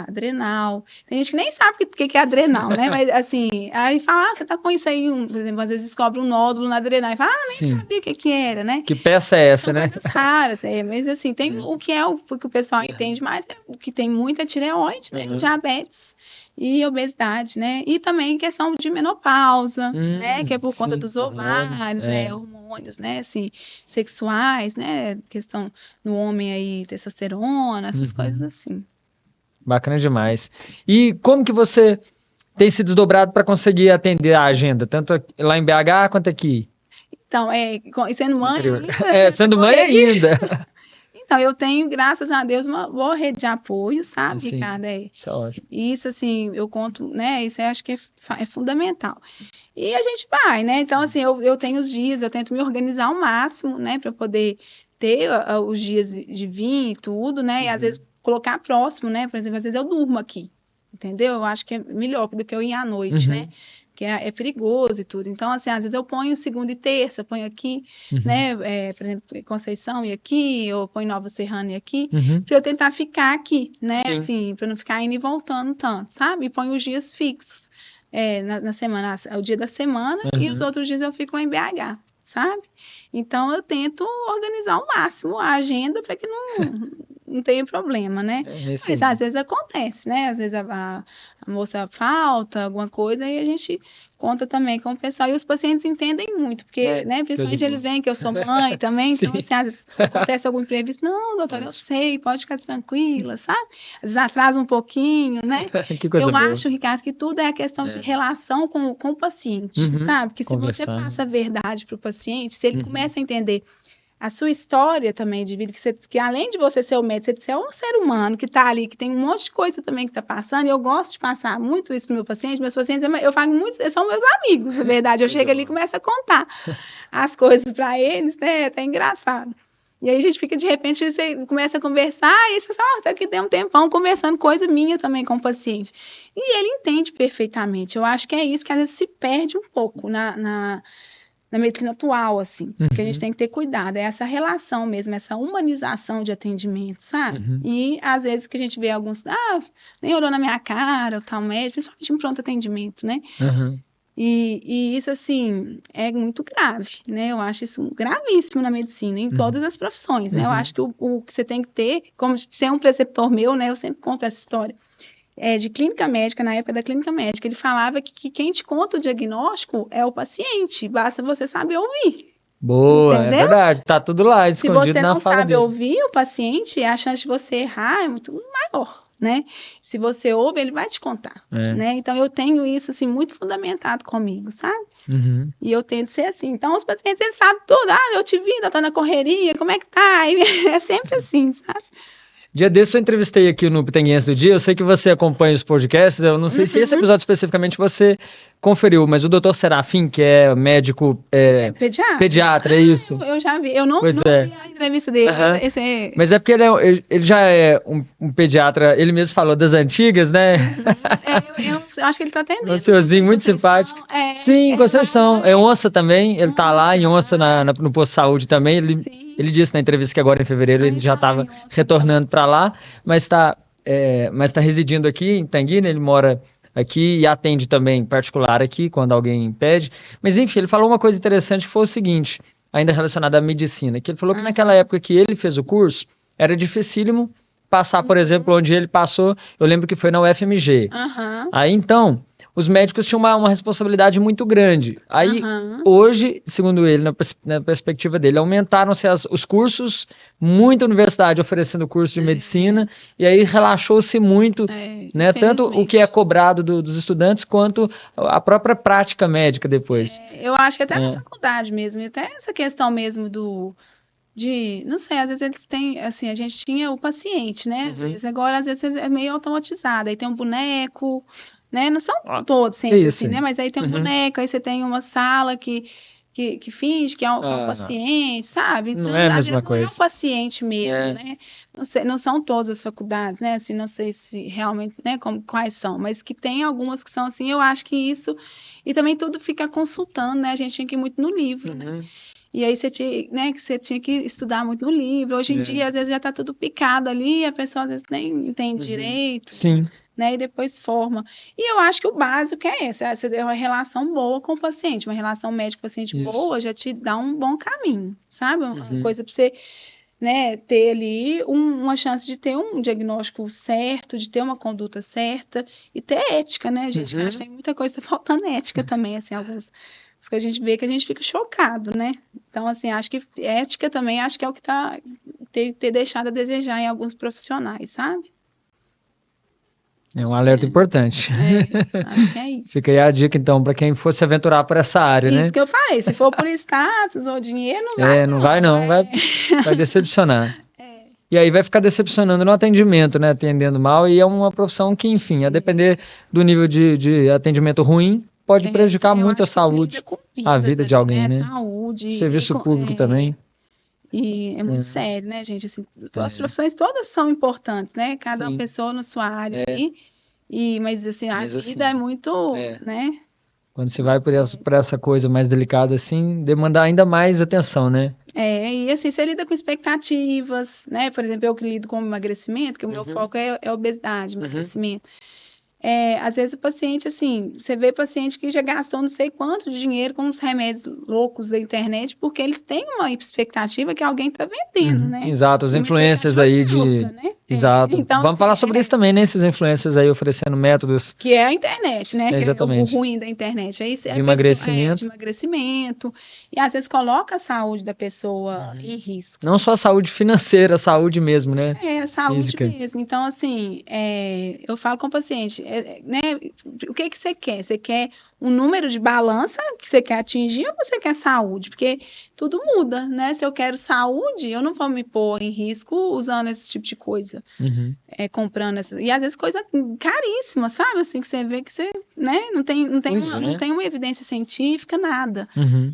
adrenal. Tem gente que nem sabe o que é adrenal, né? Mas, assim, aí fala, você tá com isso aí, por exemplo, às vezes descobre um nódulo na adrenal e fala, nem sabia o que era, né? Que peça é essa, São né? coisas raras, mas assim, tem o que é o que o pessoal entende mais, o que tem muita tireoide, né? Diabetes e obesidade, né? E também questão de menopausa, né? Que é por conta dos ovários, hormônios, né? Assim, sexuais, né? Questão no homem aí, testosterona, essas coisas assim. Bacana demais. E como que você tem se desdobrado para conseguir atender a agenda, tanto lá em BH quanto aqui? Então, sendo mãe ainda. Sendo mãe ainda. Então, eu tenho, graças a Deus, uma boa rede de apoio, sabe, Ricardo? Isso é ótimo. Isso, assim, eu conto, né? Isso eu acho que é fundamental. E a gente vai, né? Então, assim, eu tenho os dias, eu tento me organizar ao máximo, né? Para poder ter os dias de vir e tudo, né? E às vezes colocar próximo, né? Por exemplo, às vezes eu durmo aqui, entendeu? Eu acho que é melhor do que eu ir à noite, né? Que é perigoso e tudo. Então, assim, às vezes eu ponho segunda e terça, ponho aqui, né? Por exemplo, Conceição e aqui, ou ponho Nova Serrana e aqui, para eu tentar ficar aqui, né? Assim, para não ficar indo e voltando tanto, sabe? E ponho os dias fixos na semana, o dia da semana, e os outros dias eu fico lá em BH, sabe? Então, eu tento organizar ao máximo a agenda para que não tem problema, né? Mas às vezes acontece, né? Às vezes a moça falta, alguma coisa, e a gente conta também com o pessoal. E os pacientes entendem muito, porque, né? Principalmente eles veem que eu sou mãe também, então, assim, às vezes acontece algum imprevisto. Não, doutora, eu sei, pode ficar tranquila, sabe? Às vezes atrasa um pouquinho, né? Que coisa boa. Acho, Ricardo, que tudo é a questão de relação com o paciente, sabe? Que se você passa a verdade para o paciente, se ele começa a entender a sua história também de vida, que além de você ser o médico, você é um ser humano que está ali, que tem um monte de coisa também que está passando, e eu gosto de passar muito isso para o meu paciente, meus pacientes, eu falo muito, eles são meus amigos, na verdade, eu chego ali e começo a contar as coisas para eles, né, é até engraçado. E aí a gente fica, de repente, você começa a conversar, e você fala, tá aqui tem um tempão conversando coisa minha também com o paciente. E ele entende perfeitamente, eu acho que é isso que às vezes se perde um pouco na medicina atual, assim, que a gente tem que ter cuidado, é essa relação mesmo, essa humanização de atendimento, sabe? E às vezes que a gente vê alguns, nem olhou na minha cara, o tal médico, principalmente em pronto atendimento, né? E isso, assim, é muito grave, né? Eu acho isso gravíssimo na medicina, em todas as profissões, né? Eu acho que o que você tem que ter, como ser um preceptor meu, né? Eu sempre conto essa história. De clínica médica, na época da clínica médica, ele falava que quem te conta o diagnóstico é o paciente, basta você saber ouvir. Boa, entendeu? É verdade, tá tudo lá, escondido na fala dele. Se você não sabe ouvir o paciente, a chance de você errar é muito maior, né? Se você ouve, ele vai te contar, né? Então, eu tenho isso, assim, muito fundamentado comigo, sabe? E eu tento ser assim. Então, os pacientes, eles sabem tudo. Eu te vi, eu tô na correria, como é que tá? É sempre assim, sabe? Dia desse eu entrevistei aqui no Pitanguense do Dia, eu sei que você acompanha os podcasts, eu não sei se esse episódio especificamente você conferiu, mas o Dr. Serafim, que é médico pediatra, é isso? Eu já vi, eu não vi a entrevista dele. Mas é porque ele já é um pediatra, ele mesmo falou das antigas, né? Eu acho que ele tá atendendo. Um senhorzinho muito simpático. Sim, Conceição, é onça também, ele tá lá em onça no posto de saúde também, ele disse na entrevista que agora em fevereiro ele já estava retornando para lá, mas está residindo aqui em Tanguina, ele mora aqui e atende também particular aqui, quando alguém pede. Mas enfim, ele falou uma coisa interessante que foi o seguinte, ainda relacionada à medicina, que ele falou que naquela época que ele fez o curso, era dificílimo passar, por exemplo, onde ele passou, eu lembro que foi na UFMG. Aí então, os médicos tinham uma responsabilidade muito grande. Aí, hoje, segundo ele, na perspectiva dele, aumentaram-se os cursos, muita universidade oferecendo curso de medicina, e aí relaxou-se muito, né, tanto o que é cobrado dos estudantes, quanto a própria prática médica depois. Eu acho que até na faculdade mesmo, até essa questão mesmo não sei, às vezes eles têm, assim, a gente tinha o paciente, né? Agora, às vezes é meio automatizado, aí tem um boneco, né? Não são todos sempre assim, né? Mas aí tem um boneco, aí você tem uma sala que finge que é um paciente, sabe? Então, não é a mesma coisa. Não é um paciente mesmo, né? Não são todas as faculdades, né? Assim, não sei se realmente, né, quais são, mas que tem algumas que são assim, eu acho que isso... E também tudo fica consultando, né? A gente tinha que ir muito no livro, né? E aí você tinha, né, que você tinha que estudar muito no livro. Hoje em dia, às vezes, já está tudo picado ali, a pessoa às vezes nem entende direito. Sim. Né, e depois forma. E eu acho que o básico é esse, é uma relação boa com o paciente, uma relação médico-paciente boa já te dá um bom caminho, sabe? Uma coisa para você, né, ter ali uma chance de ter um diagnóstico certo, de ter uma conduta certa e ter ética, né, gente? Acho que tem muita coisa faltando ética também, assim, alguns que a gente vê que a gente fica chocado, né? Então, assim, acho que ética também, acho que é o que ter deixado a desejar em alguns profissionais, sabe? É um alerta importante. Acho que é isso. Fica aí a dica, então, para quem for se aventurar por essa área, né? Isso que eu falei, se for por status ou dinheiro, não vai não. Vai decepcionar. E aí vai ficar decepcionando no atendimento, né? Atendendo mal, e é uma profissão que, enfim, a depender do nível de atendimento ruim, pode prejudicar muito a saúde, a vida de alguém, né? Saúde. Serviço público também. E é muito sério, né, gente? Assim, as profissões todas são importantes, né? Cada pessoa na sua área ali. Mas assim, a vida é muito, né? Quando você vai por essa coisa mais delicada, assim, demanda ainda mais atenção, né? E assim, você lida com expectativas, né? Por exemplo, eu que lido com emagrecimento, que o meu foco é obesidade, emagrecimento. Às vezes o paciente, assim, você vê paciente que já gastou não sei quanto de dinheiro com uns remédios loucos da internet, porque eles têm uma expectativa que alguém está vendendo, né? Exato, as influências aí né? Exato. Então, vamos falar sobre isso também, né? Esses influencers aí oferecendo métodos. Que é a internet, né? Exatamente. Que é o ruim da internet. Aí de emagrecimento. De emagrecimento. E às vezes coloca a saúde da pessoa em risco. Não só a saúde financeira, a saúde mesmo, né? A saúde física mesmo. Então, assim, eu falo com o paciente, né? O que você quer? Você quer um número de balança que você quer atingir ou você quer saúde? Porque tudo muda, né? Se eu quero saúde, eu não vou me pôr em risco usando esse tipo de coisa. Comprando essa. E às vezes coisa caríssima, sabe? Assim, que você vê que você, né? Não tem uma evidência científica, nada.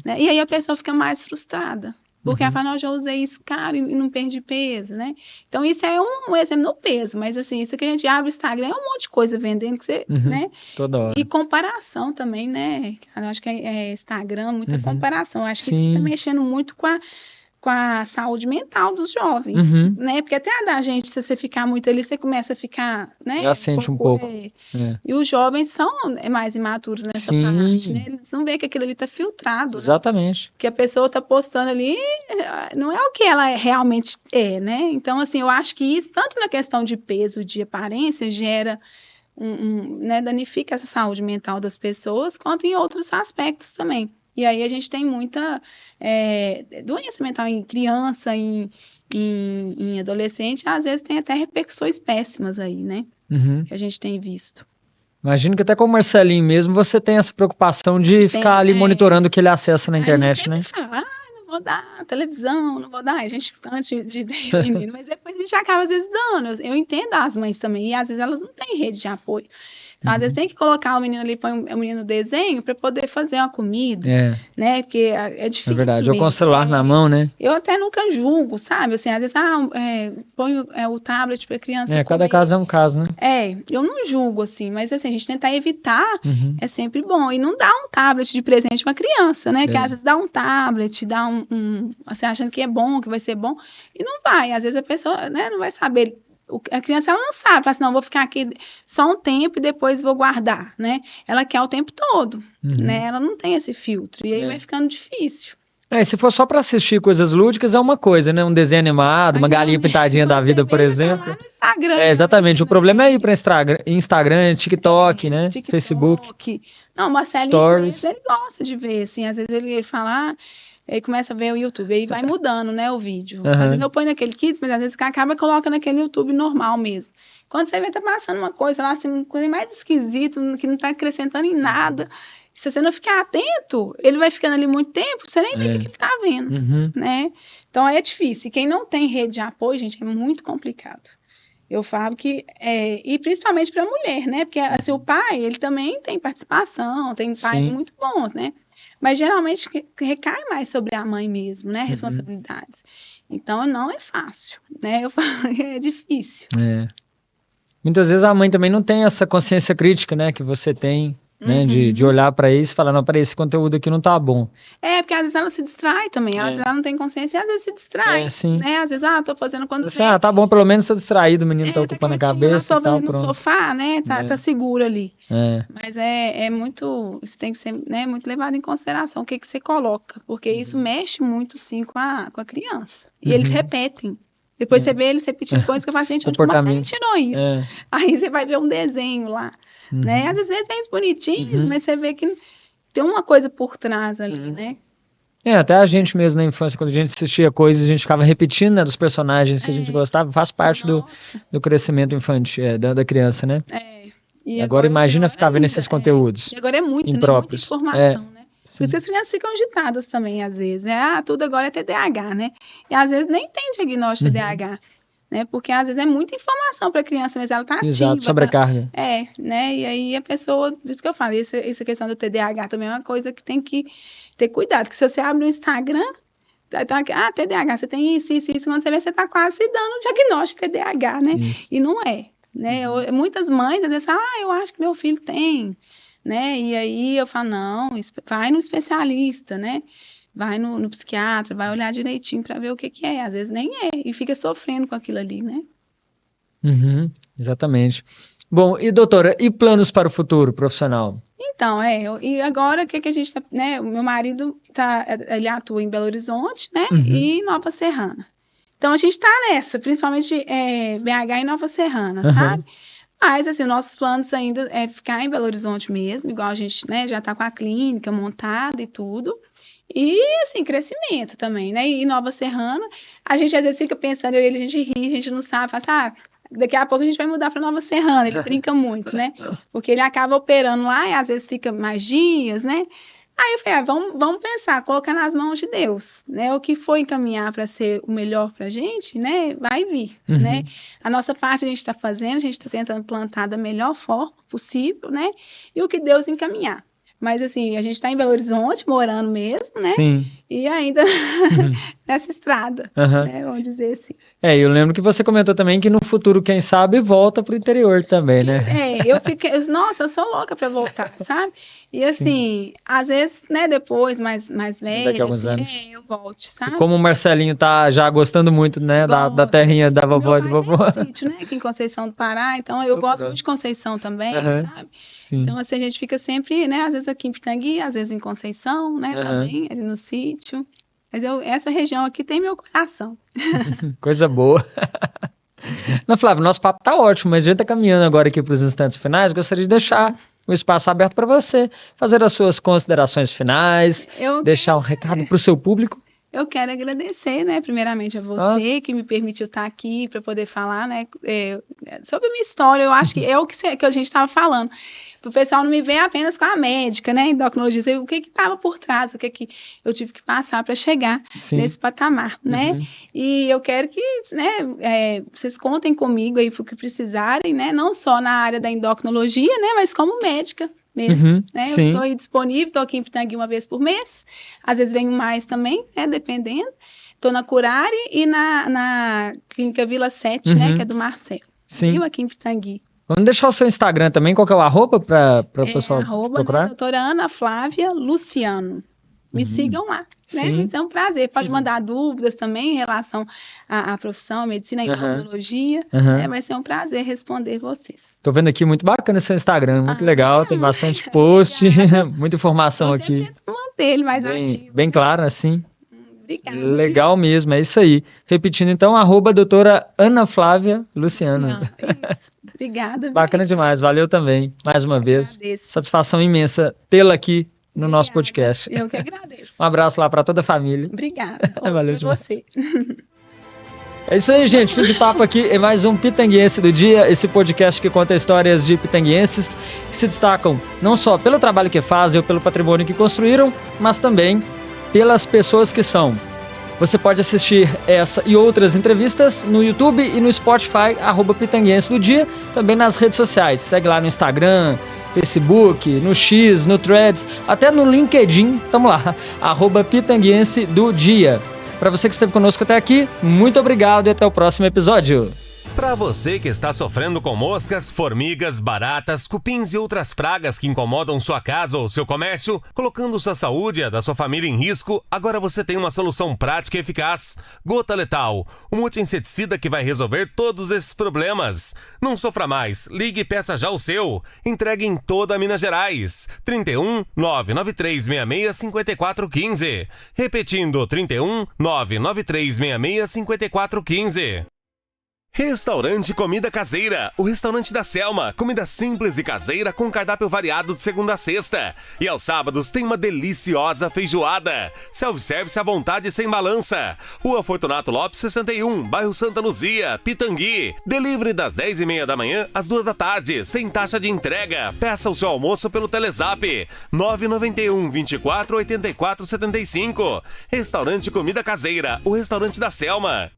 Né? E aí a pessoa fica mais frustrada. Porque ela fala, não, eu já usei isso caro e não perdi peso, né? Então, isso é um exemplo no peso, mas assim, isso que a gente abre o Instagram é um monte de coisa vendendo que você, né? Toda hora. E comparação também, né? Eu acho que Instagram, muita comparação. Eu acho que isso está mexendo muito com a saúde mental dos jovens, né? Porque até a da gente, se você ficar muito ali, você começa a ficar, né? Já sente um pouco. E os jovens são mais imaturos nessa parte, né? Eles não veem que aquilo ali tá filtrado. Exatamente. Né? Que a pessoa tá postando ali, não é o que ela realmente é, né? Então, assim, eu acho que isso, tanto na questão de peso, de aparência, gera né, danifica essa saúde mental das pessoas, quanto em outros aspectos também. E aí a gente tem muita doença mental em criança, em adolescente, às vezes tem até repercussões péssimas aí, né? Que a gente tem visto. Imagino que até com o Marcelinho mesmo você tem essa preocupação de ficar ali monitorando o que ele acessa na internet, né? Fala, não vou dar televisão, não vou dar. A gente fica antes de ter menino, mas depois a gente acaba às vezes dando. Eu entendo as mães também, e às vezes elas não têm rede de apoio. Então, às vezes tem que colocar o menino ali, põe o menino no desenho para poder fazer uma comida, né? Porque é difícil. É verdade, mesmo. ou com o celular na mão, né? Eu até nunca julgo, sabe? Assim, às vezes, põe o tablet para a criança cada caso é um caso, né? Eu não julgo, assim, mas assim, a gente tentar evitar é sempre bom. E não dá um tablet de presente para criança, né? Que às vezes dá um tablet, dá assim, achando que é bom, que vai ser bom, e não vai. Às vezes a pessoa, né, não vai saber. A criança, ela não sabe, fala assim, não, vou ficar aqui só um tempo e depois vou guardar, né? Ela quer o tempo todo, né? Ela não tem esse filtro, e aí vai ficando difícil. Se for só para assistir coisas lúdicas é uma coisa, né? Um desenho animado, uma galinha pintadinha da vida, por exemplo. Tá lá no Instagram. Exatamente, o problema é ir para Instagram, TikTok, né? Facebook. Não, o Marcelinho, Stories. Ele gosta de ver, assim, às vezes ele fala... Aí começa a ver o YouTube, aí vai mudando, né, o vídeo. Às vezes eu ponho naquele Kids, mas às vezes acaba colocando naquele YouTube normal mesmo. Quando você vê, tá passando uma coisa lá, assim, uma coisa mais esquisita, que não tá acrescentando em nada. Se você não ficar atento, ele vai ficando ali muito tempo, você nem vê o que ele tá vendo, né? Então é difícil. E quem não tem rede de apoio, gente, é muito complicado. Eu falo que, e principalmente para a mulher, né? Porque assim, o pai, ele também tem participação, tem pais muito bons, né? Mas geralmente recai mais sobre a mãe mesmo, né? Responsabilidades. Então não é fácil, né? Eu falo que é difícil. Muitas vezes a mãe também não tem essa consciência crítica, né? Que você tem, né? De olhar para isso e falar, não, peraí, esse conteúdo aqui não tá bom. Porque às vezes ela se distrai também. Às vezes ela não tem consciência e às vezes se distrai. Né? Às vezes, tô fazendo quando você, tá bom, pelo menos tá distraído, o menino tá ocupando a cabeça e tal, no pronto. sofá, né? Tá seguro ali. Mas é muito, isso tem que ser, né, muito levado em consideração, o que você coloca. Porque isso mexe muito, sim, com a criança. E eles repetem. Depois você vê eles repetindo coisas que eu falo assim, onde você tirou isso? Aí você vai ver um desenho lá. Né? Às vezes desenhos bonitinhos, mas você vê que tem uma coisa por trás ali, né? Até a gente mesmo na infância, quando a gente assistia coisas, a gente ficava repetindo, né, dos personagens que a gente gostava, faz parte do crescimento infantil, da criança, né? E agora imagina ficar vendo esses conteúdos. E agora é muito, né? Muita informação, né? Por isso as crianças ficam agitadas também, às vezes. Tudo agora é TDAH, né? E às vezes nem tem diagnóstico de TDAH. Né? Porque às vezes é muita informação para a criança, mas ela tá ativa. Exato, sobrecarga. Né? E aí a pessoa, por isso que eu falo, essa questão do TDAH também é uma coisa que tem que ter cuidado, que se você abre o Instagram, TDAH, você tem isso, quando você vê, você tá quase dando um diagnóstico de TDAH, né? Isso. E não é, né? Muitas mães, às vezes, eu acho que meu filho tem, né? E aí eu falo, não, vai no especialista, né? Vai no psiquiatra, vai olhar direitinho para ver o que é. Às vezes nem é. E fica sofrendo com aquilo ali, né? Exatamente. Bom, e doutora, e planos para o futuro profissional? Então, e agora o que a gente tá, né? O meu marido ele atua em Belo Horizonte, né? E Nova Serrana. Então a gente tá nessa, principalmente BH e Nova Serrana, sabe? Mas, assim, nossos planos ainda é ficar em Belo Horizonte mesmo, igual a gente, né? Já tá com a clínica montada e tudo. E, assim, crescimento também, né? E Nova Serrana, a gente às vezes fica pensando, a gente ri, a gente não sabe, fala daqui a pouco a gente vai mudar para Nova Serrana, ele brinca muito, né? Porque ele acaba operando lá e às vezes fica mais dias, né? Aí eu falei, vamos pensar, colocar nas mãos de Deus, né? O que for encaminhar para ser o melhor pra gente, né? Vai vir, né? A nossa parte a gente está fazendo, a gente está tentando plantar da melhor forma possível, né? E o que Deus encaminhar. Mas, assim, a gente está em Belo Horizonte, morando mesmo, né? Sim. E ainda nessa estrada, né? Vamos dizer assim. Eu lembro que você comentou também que no futuro, quem sabe, volta pro interior também, né? Eu nossa, eu sou louca para voltar, sabe? E, assim, às vezes, né, depois, mais velha, daqui a alguns anos. Eu volto, sabe? E como o Marcelinho tá já gostando muito, né, da terrinha da vovó e do vovô. Tem um sítio, né, aqui em Conceição do Pará, então eu gosto muito de Conceição também, sabe? Sim. Então, assim, a gente fica sempre, né, às vezes aqui em Pitangui, às vezes em Conceição, né, também, ali no sítio. Mas essa região aqui tem meu coração. Coisa boa. Não, Flávio, nosso papo tá ótimo, mas a gente tá caminhando agora aqui para os instantes finais. Gostaria de deixar o espaço aberto para você fazer as suas considerações finais, deixar um recado para o seu público. Eu quero agradecer, né, primeiramente a você que me permitiu estar aqui para poder falar, né, sobre a minha história. Eu acho que é o que a gente estava falando. Para o pessoal não me ver apenas com a médica, né, endocrinologista, o que estava por trás, o que eu tive que passar para chegar nesse patamar, né? E eu quero que, né, vocês contem comigo aí para o que precisarem, né, não só na área da endocrinologia, né, mas como médica mesmo, né? Eu estou aí disponível, estou aqui em Pitangui uma vez por mês, às vezes venho mais também, né, dependendo. Estou na Curare e na Clínica Vila 7, né, que é do Marcelo. Eu aqui em Pitangui. Vamos deixar o seu Instagram também, qual que é o arroba para o pessoal procurar? Né, doutora Ana Flávia Luciano. Me sigam lá, né? Vai ser um prazer. Pode mandar dúvidas também em relação à profissão, medicina, endocrinologia. Né? Vai ser um prazer responder vocês. Tô vendo aqui, muito bacana esse seu Instagram, muito legal, tem bastante post, muita informação aqui. Tento manter ele mais ativo. Bem claro, assim. Obrigada. Legal mesmo, é isso aí. Repetindo então, arroba doutora Ana Flávia Luciano. Obrigada. Bacana demais, valeu também, mais uma vez. Agradeço. Satisfação imensa tê-la aqui no nosso podcast. Eu que agradeço. Um abraço lá para toda a família. Obrigada. Valeu demais. Você. É isso aí, gente. Fim de papo aqui em mais um Pitanguense do Dia, esse podcast que conta histórias de pitanguenses que se destacam não só pelo trabalho que fazem ou pelo patrimônio que construíram, mas também pelas pessoas que são. Você pode assistir essa e outras entrevistas no YouTube e no Spotify, @Pitanguense do Dia, também nas redes sociais. Segue lá no Instagram, Facebook, no X, no Threads, até no LinkedIn, tamo lá, @Pitanguense do Dia. Para você que esteve conosco até aqui, muito obrigado e até o próximo episódio. Para você que está sofrendo com moscas, formigas, baratas, cupins e outras pragas que incomodam sua casa ou seu comércio, colocando sua saúde e a da sua família em risco, agora você tem uma solução prática e eficaz. Gota Letal, um multi-inseticida que vai resolver todos esses problemas. Não sofra mais, ligue e peça já o seu. Entregue em toda Minas Gerais. 31 99366 5415. Repetindo, 31 99366 5415. Restaurante Comida Caseira, o restaurante da Selma. Comida simples e caseira com cardápio variado de segunda a sexta. E aos sábados tem uma deliciosa feijoada. Self-service à vontade sem balança. Rua Fortunato Lopes 61, bairro Santa Luzia, Pitangui. Delivery das 10h30 da manhã às 2 da tarde, sem taxa de entrega. Peça o seu almoço pelo Telezap 991 24 84 75. Restaurante Comida Caseira, o restaurante da Selma.